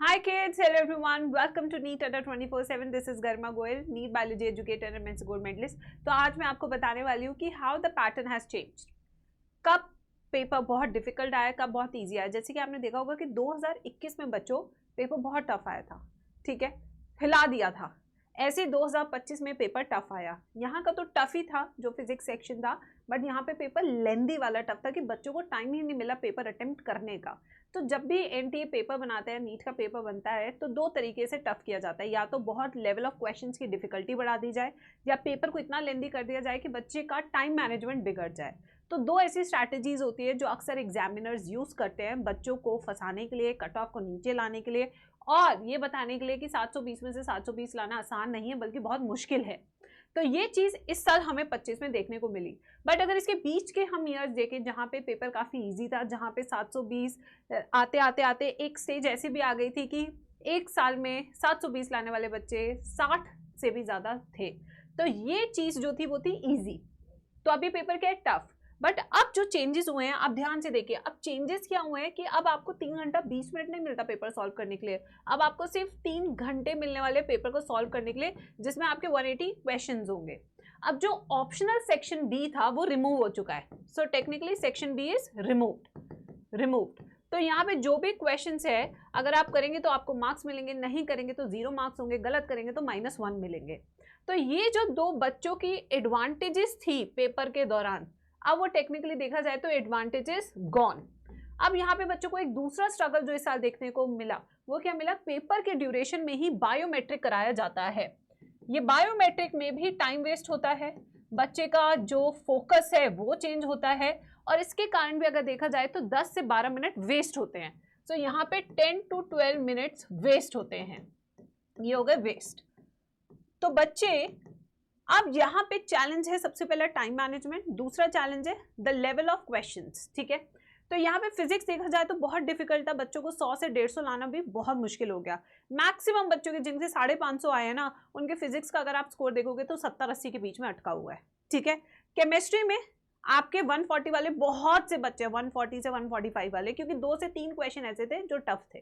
Hi kids, hello everyone, welcome to NEET Under 24/7. This is Garima Goyal, NEET Biology Educator and MENS Gold Medalist. तो आज मैं आपको बताने वाली हूँ कि how the pattern has changed. कब पेपर बहुत डिफिकल्ट आया, कब बहुत इजी आया. जैसे कि आपने देखा होगा कि 2021 में बच्चों पेपर बहुत टफ आया था, ठीक है, हिला दिया था. ऐसे 2025 में पेपर टफ आया. यहाँ का तो टफ ही था जो फिजिक्स सेक्शन था, बट यहाँ पे पेपर लेंदी वाला टफ था कि बच्चों को टाइम ही नहीं मिला पेपर अटेम्प्ट करने का. तो जब भी एनटीए पेपर बनाते हैं, नीट का पेपर बनता है, तो दो तरीके से टफ किया जाता है. या तो बहुत लेवल ऑफ क्वेश्चंस की डिफिकल्टी बढ़ा दी जाए, या पेपर को इतना लेंदी कर दिया जाए कि बच्चे का टाइम मैनेजमेंट बिगड़ जाए. तो दो ऐसी स्ट्रैटेजीज होती है जो अक्सर एग्जामिनर्स यूज करते हैं बच्चों को फंसाने के लिए, कट ऑफ को नीचे लाने के लिए, और ये बताने के लिए कि 720 में से 720 लाना आसान नहीं है बल्कि बहुत मुश्किल है. तो ये चीज़ इस साल हमें 25 में देखने को मिली. बट अगर इसके बीच के हम ईयर्स देखें जहाँ पे पेपर काफ़ी इजी था, जहाँ पे 720 आते आते आते एक स्टेज ऐसी भी आ गई थी कि एक साल में 720 लाने वाले बच्चे 60 से भी ज़्यादा थे. तो ये चीज़ जो थी वो थी ईजी. तो अभी पेपर क्या है, टफ. बट अब जो चेंजेस हुए हैं, आप ध्यान से देखिए, अब चेंजेस क्या हुए हैं कि अब आपको 3 घंटा 20 मिनट नहीं मिलता पेपर सॉल्व करने के लिए. अब आपको सिर्फ 3 घंटे मिलने वाले पेपर को सॉल्व करने के लिए, जिसमें आपके 180 क्वेश्चंस होंगे. अब जो ऑप्शनल सेक्शन बी था वो रिमूव हो चुका है. So technically section B is removed. तो यहाँ पे जो भी क्वेश्चंस है, अगर आप करेंगे तो आपको मार्क्स मिलेंगे, नहीं करेंगे तो 0 मार्क्स होंगे, गलत करेंगे तो -1 मिलेंगे. तो ये जो दो बच्चों की एडवांटेजेस थी पेपर के दौरान, अब वो टेक्निकली देखा जाए तो एडवांटेजेस गॉन. अब यहाँ पे बच्चों को एक दूसरा स्ट्रगल जो इस साल देखने को मिला, वो क्या मिला, पेपर के ड्यूरेशन में ही बायोमेट्रिक कराया जाता है. ये बायोमेट्रिक में भी टाइम वेस्ट होता है, बच्चे का जो फोकस है वो चेंज होता है, और इसके कारण भी अगर देखा जाए तो 10 से 12 मिनट वेस्ट होते हैं. तो यहाँ पे 10 to 12 मिनट्स वेस्ट होते हैं. ये हो गए वेस्ट. तो बच्चे, अब यहाँ पे चैलेंज है सबसे पहला टाइम मैनेजमेंट, दूसरा चैलेंज है द लेवल ऑफ क्वेश्चंस. ठीक है, तो यहाँ पे फिजिक्स देखा जाए तो बहुत डिफिकल्ट था, बच्चों को 100 से 150 लाना भी बहुत मुश्किल हो गया. मैक्सिमम बच्चों के जिनसे 550 आए हैं ना, उनके फिजिक्स का अगर आप स्कोर देखोगे तो 70-80 के बीच में अटका हुआ है. ठीक है, केमिस्ट्री में आपके 140 वाले बहुत से बच्चे, 140 से 145 वाले, क्योंकि 2 से 3 क्वेश्चन ऐसे थे जो टफ थे.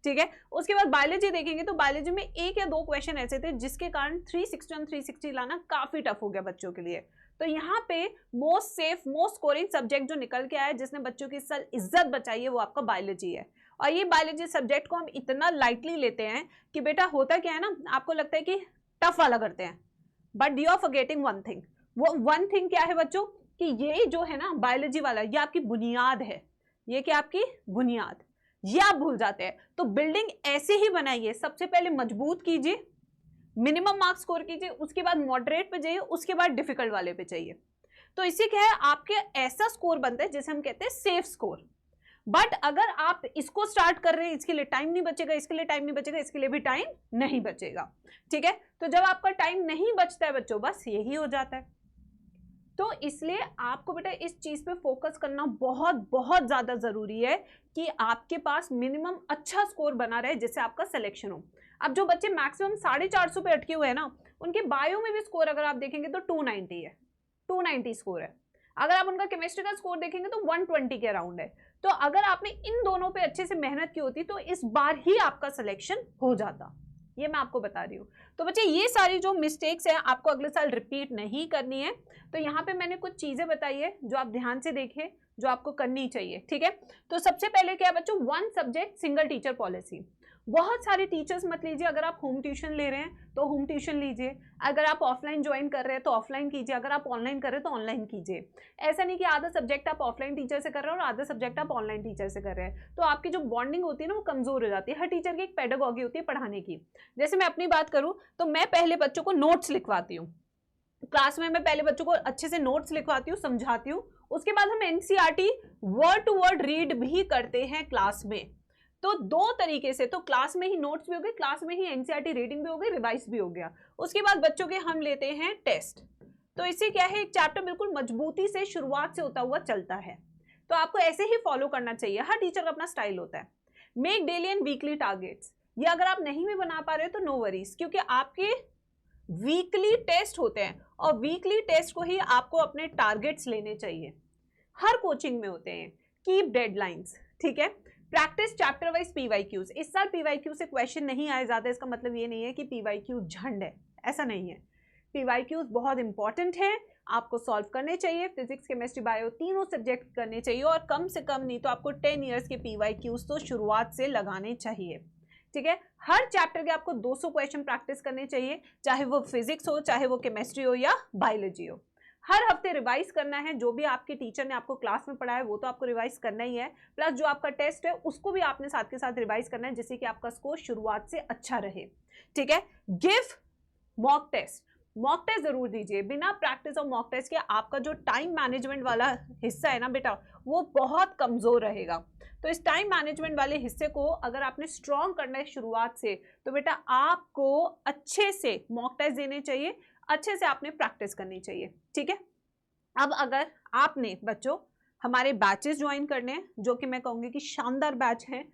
ठीक है, उसके बाद बायोलॉजी देखेंगे तो बायोलॉजी में 1 या 2 क्वेश्चन ऐसे थे जिसके कारण 360 और 360 लाना काफी टफ हो गया बच्चों के लिए. तो यहाँ पे most safe, most scoring subject जो निकल के आया, जिसने बच्चों की इस साल इज्जत बचाई है, वो आपका बायोलॉजी है. और ये बायोलॉजी सब्जेक्ट को हम इतना लाइटली लेते हैं कि बेटा होता क्या है ना, आपको लगता है कि टफ वाला करते हैं, but you are forgetting one thing. वो वन थिंग क्या है बच्चों, कि ये जो है ना बायोलॉजी वाला, ये आपकी बुनियाद है. ये क्या आपकी बुनियाद, ये आप भूल जाते हैं. तो बिल्डिंग ऐसे ही बनाइए, सबसे पहले मजबूत कीजिए, मिनिमम मार्क्स स्कोर कीजिए, उसके बाद मॉडरेट पे जाइए, उसके बाद डिफिकल्ट वाले पे चाहिए. तो इसी क्या है, आपके ऐसा स्कोर बनता है जिसे हम कहते हैं सेफ स्कोर. बट अगर आप इसको स्टार्ट कर रहे हैं, इसके लिए टाइम नहीं बचेगा, इसके लिए टाइम नहीं बचेगा, इसके लिए भी टाइम नहीं बचेगा. ठीक है, तो जब आपका टाइम नहीं बचता है बच्चों, बस यही हो जाता है. तो इसलिए आपको बेटा इस चीज पे फोकस करना बहुत बहुत ज्यादा जरूरी है कि आपके पास मिनिमम अच्छा स्कोर बना रहे जिससे आपका सिलेक्शन हो. अब जो बच्चे मैक्सिमम 450 पे अटके हुए हैं ना, उनके बायो में भी स्कोर अगर आप देखेंगे तो 290 है, 290 स्कोर है. अगर आप उनका केमिस्ट्री का स्कोर देखेंगे तो 120 के अराउंड है. तो अगर आपने इन दोनों पे अच्छे से मेहनत की होती तो इस बार ही आपका सिलेक्शन हो जाता. ये मैं आपको बता रही हूँ. तो बच्चे ये सारी जो मिस्टेक्स हैं आपको अगले साल रिपीट नहीं करनी है. तो यहाँ पे मैंने कुछ चीजें बताई है जो आप ध्यान से देखें, जो आपको करनी चाहिए. ठीक है, तो सबसे पहले क्या है बच्चों, 1 सब्जेक्ट सिंगल टीचर पॉलिसी. बहुत सारे टीचर्स मत लीजिए. अगर आप होम ट्यूशन ले रहे हैं तो होम ट्यूशन लीजिए, अगर आप ऑफलाइन ज्वाइन कर रहे हैं तो ऑफलाइन कीजिए, अगर आप ऑनलाइन कर रहे हैं तो ऑनलाइन कीजिए. ऐसा नहीं कि आधा सब्जेक्ट आप ऑफलाइन टीचर से कर रहे हैं और आधा सब्जेक्ट आप ऑनलाइन टीचर से कर रहे हैं, तो आपकी जो बॉन्डिंग होती है ना वो कमजोर हो जाती है. हर टीचर की एक पेडागॉजी होती है पढ़ाने की. जैसे मैं अपनी बात करूं तो मैं पहले बच्चों को नोट्स लिखवाती हूँ क्लास में, मैं पहले बच्चों को अच्छे से नोट्स लिखवाती हूँ, समझाती हूँ. उसके बाद हम NCERT word to word read भी करते हैं क्लास में. तो दो तरीके से, तो क्लास में ही नोट्स भी हो गए, क्लास में ही एनसीईआरटी रीडिंग भी हो गई, रिवाइज भी हो गया. उसके बाद बच्चों के हम लेते हैं टेस्ट. तो इससे क्या है, एक चैप्टर बिल्कुल मजबूती से शुरुआत से होता हुआ चलता है. तो आपको ऐसे ही फॉलो करना चाहिए. हर टीचर का अपना स्टाइल होता है. Make daily and weekly targets. ये अगर आप नहीं भी बना पा रहे हो तो नो वरीज, क्योंकि आपके वीकली टेस्ट होते हैं और वीकली टेस्ट को ही आपको अपने टारगेट्स लेने चाहिए. हर कोचिंग में होते हैं. Keep deadlines. ठीक है, प्रैक्टिस चैप्टर वाइज पीवाईक्यूज। इस साल पीवाईक्यू से क्वेश्चन नहीं आए ज्यादा, इसका मतलब ये नहीं है कि पीवाईक्यू झंड है, ऐसा नहीं है। पीवाईक्यूज बहुत इंपॉर्टेंट है, आपको सॉल्व करने चाहिए। फिजिक्स, केमिस्ट्री, बायो तीनों सब्जेक्ट करने चाहिए, और कम से कम नहीं तो आपको 10 ईयर्स के पीवाईक्यूज तो शुरुआत से लगाने चाहिए, ठीक है। हर चैप्टर के आपको 200 क्वेश्चन प्रैक्टिस करने चाहिए, चाहे वो फिजिक्स हो, चाहे वो केमिस्ट्री हो या बायोलॉजी हो। हर हफ्ते रिवाइज करना है, जो भी आपके टीचर ने आपको क्लास में पढ़ाया वो तो आपको रिवाइज करना ही है, प्लस जो आपका टेस्ट है उसको भी आपने साथ के साथ रिवाइज करना है, जिससे कि आपका स्कोर शुरुआत से अच्छा रहे, ठीक है। Give mock test, mock test जरूर दीजिए। बिना प्रैक्टिस और मॉक टेस्ट के आपका जो टाइम मैनेजमेंट वाला हिस्सा है ना बेटा, वो बहुत कमजोर रहेगा। तो इस टाइम मैनेजमेंट वाले हिस्से को अगर आपने स्ट्रॉन्ग करना है शुरुआत से, तो बेटा आपको अच्छे से मॉक टेस्ट देने चाहिए, अच्छे से आपने प्रैक्टिस करनी चाहिए, ठीक है। अब अगर आपने बच्चों हमारे बैचेस ज्वाइन करने हैं, जो कि मैं कहूँगी कि शानदार बैच हैं,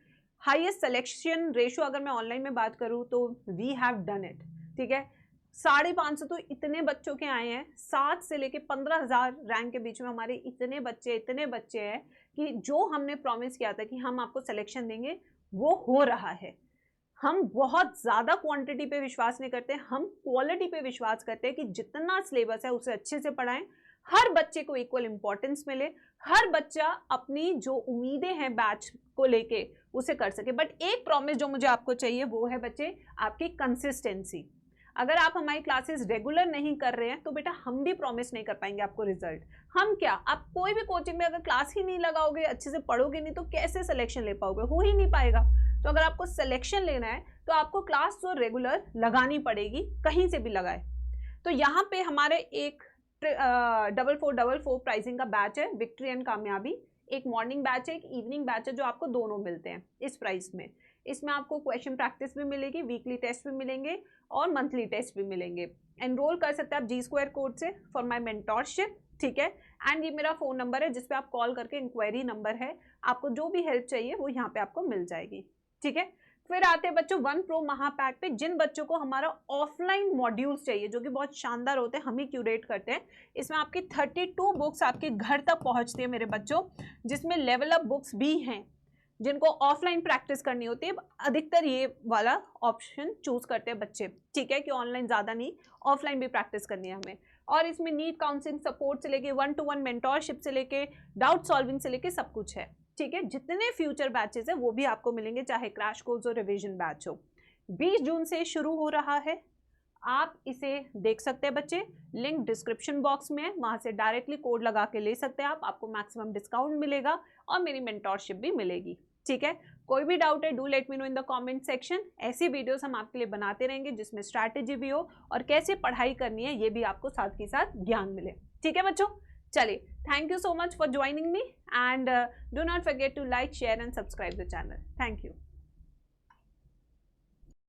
हाईएस्ट सिलेक्शन रेशो अगर मैं ऑनलाइन में बात करूँ तो वी हैव डन इट, ठीक है। 550 तो इतने बच्चों के आए हैं, 7 से लेके 15,000 रैंक के बीच में हमारे इतने बच्चे हैं कि जो हमने प्रॉमिस किया था कि हम आपको सिलेक्शन देंगे वो हो रहा है। हम बहुत ज़्यादा क्वांटिटी पे विश्वास नहीं करते, हम क्वालिटी पे विश्वास करते हैं कि जितना सिलेबस है उसे अच्छे से पढ़ाएं, हर बच्चे को इक्वल इंपॉर्टेंस मिले, हर बच्चा अपनी जो उम्मीदें हैं बैच को लेके उसे कर सके। बट एक प्रॉमिस जो मुझे आपको चाहिए वो है बच्चे आपकी कंसिस्टेंसी। अगर आप हमारी क्लासेस रेगुलर नहीं कर रहे हैं तो बेटा हम भी प्रॉमिस नहीं कर पाएंगे आपको रिजल्ट। हम क्या, आप कोई भी कोचिंग में अगर क्लास ही नहीं लगाओगे, अच्छे से पढ़ोगे नहीं, तो कैसे सिलेक्शन ले पाओगे, हो ही नहीं पाएगा। तो अगर आपको सिलेक्शन लेना है तो आपको क्लास तो रेगुलर लगानी पड़ेगी, कहीं से भी लगाए। तो यहाँ पे हमारे एक 4444 प्राइसिंग का बैच है, विक्ट्री एंड कामयाबी। एक मॉर्निंग बैच है, एक इवनिंग बैच है, जो आपको दोनों मिलते हैं इस प्राइस में। इसमें आपको क्वेश्चन प्रैक्टिस भी मिलेगी, वीकली टेस्ट भी मिलेंगे और मंथली टेस्ट भी मिलेंगे। एनरोल कर सकते हैं आप G2 कोड से फॉर माई मेंटोरशिप, ठीक है। एंड ये मेरा फ़ोन नंबर है जिस पे आप कॉल करके, इंक्वायरी नंबर है, आपको जो भी हेल्प चाहिए वो यहाँ पे आपको मिल जाएगी, ठीक है। फिर आते हैं बच्चों 1 Pro महापैक पे। जिन बच्चों को हमारा ऑफलाइन मॉड्यूल्स चाहिए जो कि बहुत शानदार होते हैं, हम ही क्यूरेट करते हैं, इसमें आपकी 32 बुक्स आपके घर तक पहुंचती है मेरे बच्चों, जिसमें लेवल अप बुक्स भी हैं। जिनको ऑफलाइन प्रैक्टिस करनी होती है, अधिकतर ये वाला ऑप्शन चूज करते हैं बच्चे, ठीक है, कि ऑनलाइन ज़्यादा नहीं, ऑफलाइन भी प्रैक्टिस करनी है हमें। और इसमें नीट काउंसलिंग सपोर्ट से लेके 1-to-1 मेंटोरशिप से लेके डाउट सॉल्विंग से लेके सब कुछ है, ठीक है। जितने फ्यूचर बैचेस है वो भी आपको मिलेंगे, चाहे क्रैश कोर्स हो, रिवीजन बैच हो। 20 जून से शुरू हो रहा है, आप इसे देख सकते हैं बच्चे, लिंक डिस्क्रिप्शन बॉक्स में है, वहाँ से डायरेक्टली कोड लगा के ले सकते हैं आप, आपको मैक्सिमम डिस्काउंट मिलेगा और मेरी मेंटोरशिप भी मिलेगी, ठीक है। कोई भी डाउट है do let me know in the comment section. ऐसी वीडियोस हम आपके लिए बनाते रहेंगे जिसमें स्ट्रैटेजी भी हो और कैसे पढ़ाई करनी है ये भी आपको साथ के साथ ज्ञान मिले, ठीक है बच्चों। चलिए, thank you so much for joining me and do not forget to like, share and subscribe the channel. Thank you.